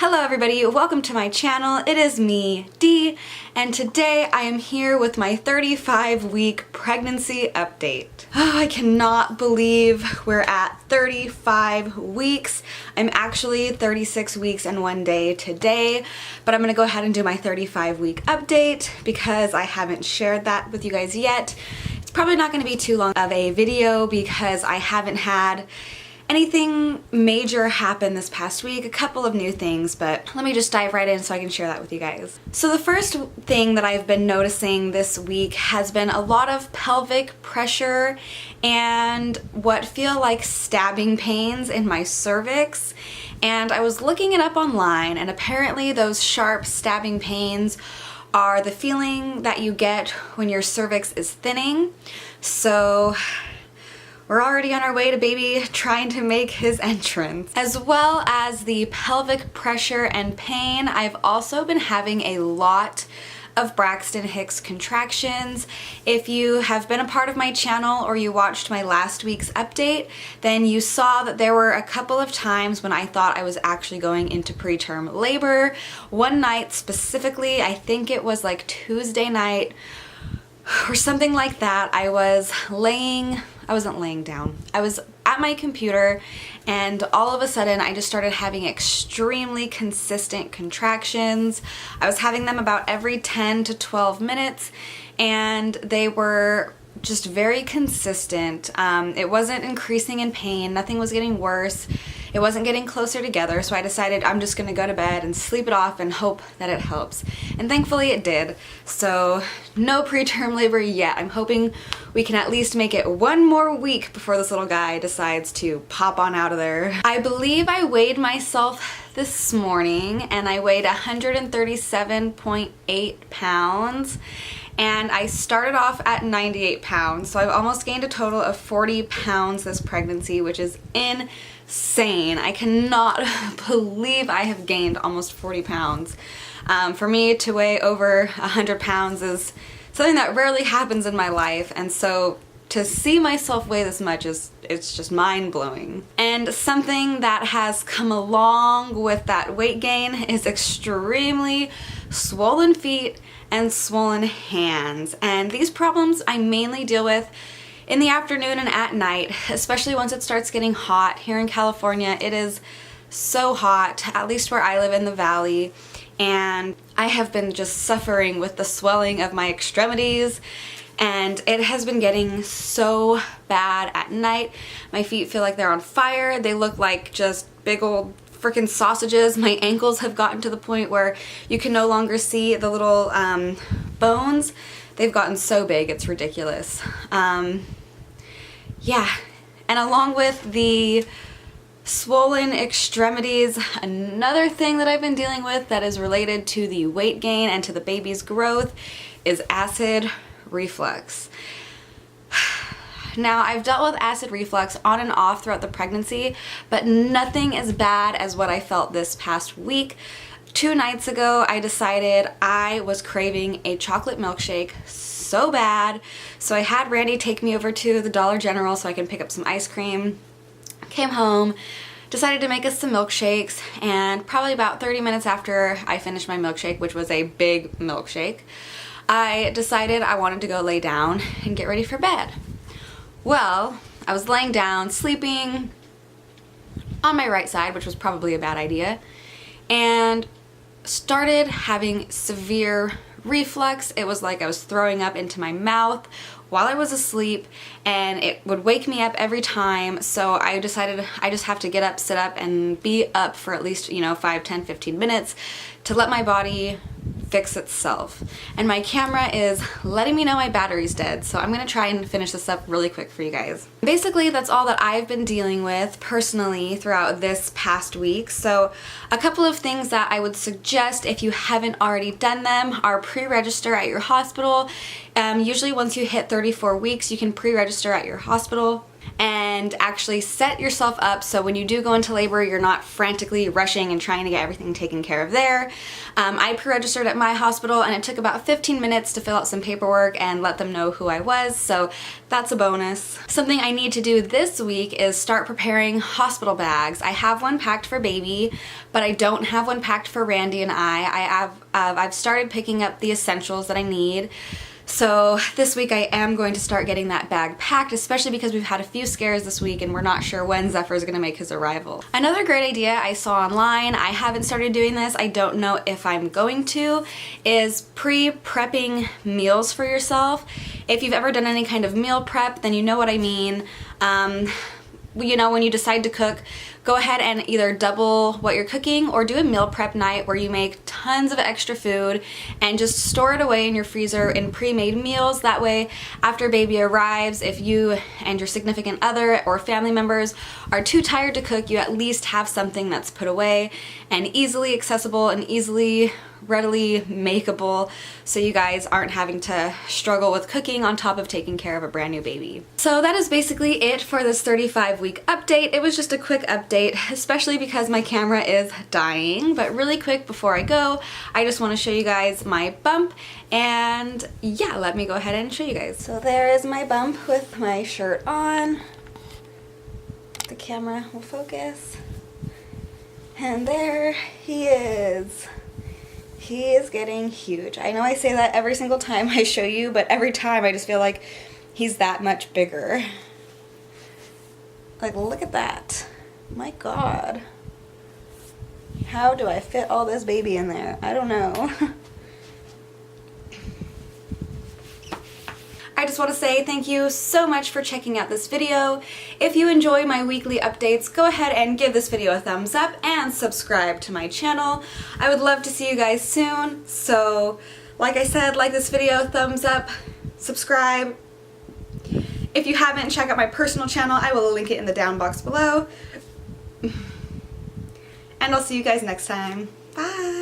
Hello everybody, welcome to my channel. It is me, Dee, and today I am here with my 35-week pregnancy update. Oh, I cannot believe we're at 35 weeks. I'm actually 36 weeks and 1 day today, but I'm gonna go ahead and do my 35-week update because I haven't shared that with you guys yet. It's probably not gonna be too long of a video because I haven't had anything major happened this past week, a couple of new things, but let me just dive right in so I can share that with you guys. So the first thing that I've been noticing this week has been a lot of pelvic pressure and what feel like stabbing pains in my cervix. And I was looking it up online, and apparently those sharp stabbing pains are the feeling that you get when your cervix is thinning. So we're already on our way to baby trying to make his entrance. As well as the pelvic pressure and pain, I've also been having a lot of Braxton Hicks contractions. If you have been a part of my channel or you watched my last week's update, then you saw that there were a couple of times when I thought I was actually going into preterm labor. One night specifically, I think it was like Tuesday night or something like that, I wasn't laying down. I was at my computer and all of a sudden I just started having extremely consistent contractions. I was having them about every 10 to 12 minutes and they were just very consistent. It wasn't increasing in pain, nothing was getting worse. It wasn't getting closer together, so I decided I'm just gonna go to bed and sleep it off and hope that it helps. And thankfully it did. So no preterm labor yet. I'm hoping we can at least make it one more week before this little guy decides to pop on out of there. I believe I weighed myself this morning and I weighed 137.8 pounds. And I started off at 98 pounds, so I've almost gained a total of 40 pounds this pregnancy, which is insane. I cannot believe I have gained almost 40 pounds. For me to weigh over 100 pounds is something that rarely happens in my life, and so to see myself weigh this much it's just mind-blowing. And something that has come along with that weight gain is extremely swollen feet and swollen hands. And these problems I mainly deal with in the afternoon and at night, especially once it starts getting hot. Here in California, it is so hot, at least where I live in the valley, and I have been just suffering with the swelling of my extremities, and it has been getting so bad at night. My feet feel like they're on fire. They look like just big old freaking sausages. My ankles have gotten to the point where you can no longer see the little bones. They've gotten so big, it's ridiculous. Yeah, and along with the swollen extremities, another thing that I've been dealing with that is related to the weight gain and to the baby's growth is acid reflux. Now, I've dealt with acid reflux on and off throughout the pregnancy, but nothing as bad as what I felt this past week. 2 nights ago, I decided I was craving a chocolate milkshake so bad, so I had Randy take me over to the Dollar General so I can pick up some ice cream. Came home, decided to make us some milkshakes, and probably about 30 minutes after I finished my milkshake, which was a big milkshake, I decided I wanted to go lay down and get ready for bed. Well, I was laying down, sleeping on my right side, which was probably a bad idea, and started having severe reflux. It was like I was throwing up into my mouth while I was asleep, and it would wake me up every time, so I decided I just have to get up, sit up, and be up for at least, 5, 10, 15 minutes to let my body fix itself. And my camera is letting me know my battery's dead, so I'm gonna try and finish this up really quick for you guys. Basically, that's all that I've been dealing with personally throughout this past week. So a couple of things that I would suggest if you haven't already done them are pre-register at your hospital. Usually once you hit 34 weeks, you can pre-register at your hospital. and actually set yourself up so when you do go into labor, you're not frantically rushing and trying to get everything taken care of there. I pre-registered at my hospital and it took about 15 minutes to fill out some paperwork and let them know who I was, so that's a bonus. Something I need to do this week is start preparing hospital bags. I have one packed for baby, but I don't have one packed for Randy and I've started picking up the essentials that I need. So this week I am going to start getting that bag packed, especially because we've had a few scares this week and we're not sure when Zephyr is going to make his arrival. Another great idea I saw online, I haven't started doing this, I don't know if I'm going to, is pre-prepping meals for yourself. If you've ever done any kind of meal prep, then you know what I mean. You know, when you decide to cook, go ahead and either double what you're cooking or do a meal prep night where you make tons of extra food and just store it away in your freezer in pre-made meals. That way, after baby arrives, if you and your significant other or family members are too tired to cook, you at least have something that's put away and easily accessible and easily readily makeable, so you guys aren't having to struggle with cooking on top of taking care of a brand new baby. So that is basically it for this 35-week update. It was just a quick update, especially because my camera is dying, but really quick before I go, I just want to show you guys my bump, and yeah, let me go ahead and show you guys. So there is my bump with my shirt on. The camera will focus. And there he is. He is getting huge. I know I say that every single time I show you, but every time I just feel like he's that much bigger. Like, look at that. My God. How do I fit all this baby in there? I don't know. I just want to say thank you so much for checking out this video. If you enjoy my weekly updates, go ahead and give this video a thumbs up and subscribe to my channel. I would love to see you guys soon. So, like I said, like this video, thumbs up, subscribe. If you haven't, check out my personal channel. I will link it in the down box below. And I'll see you guys next time. Bye!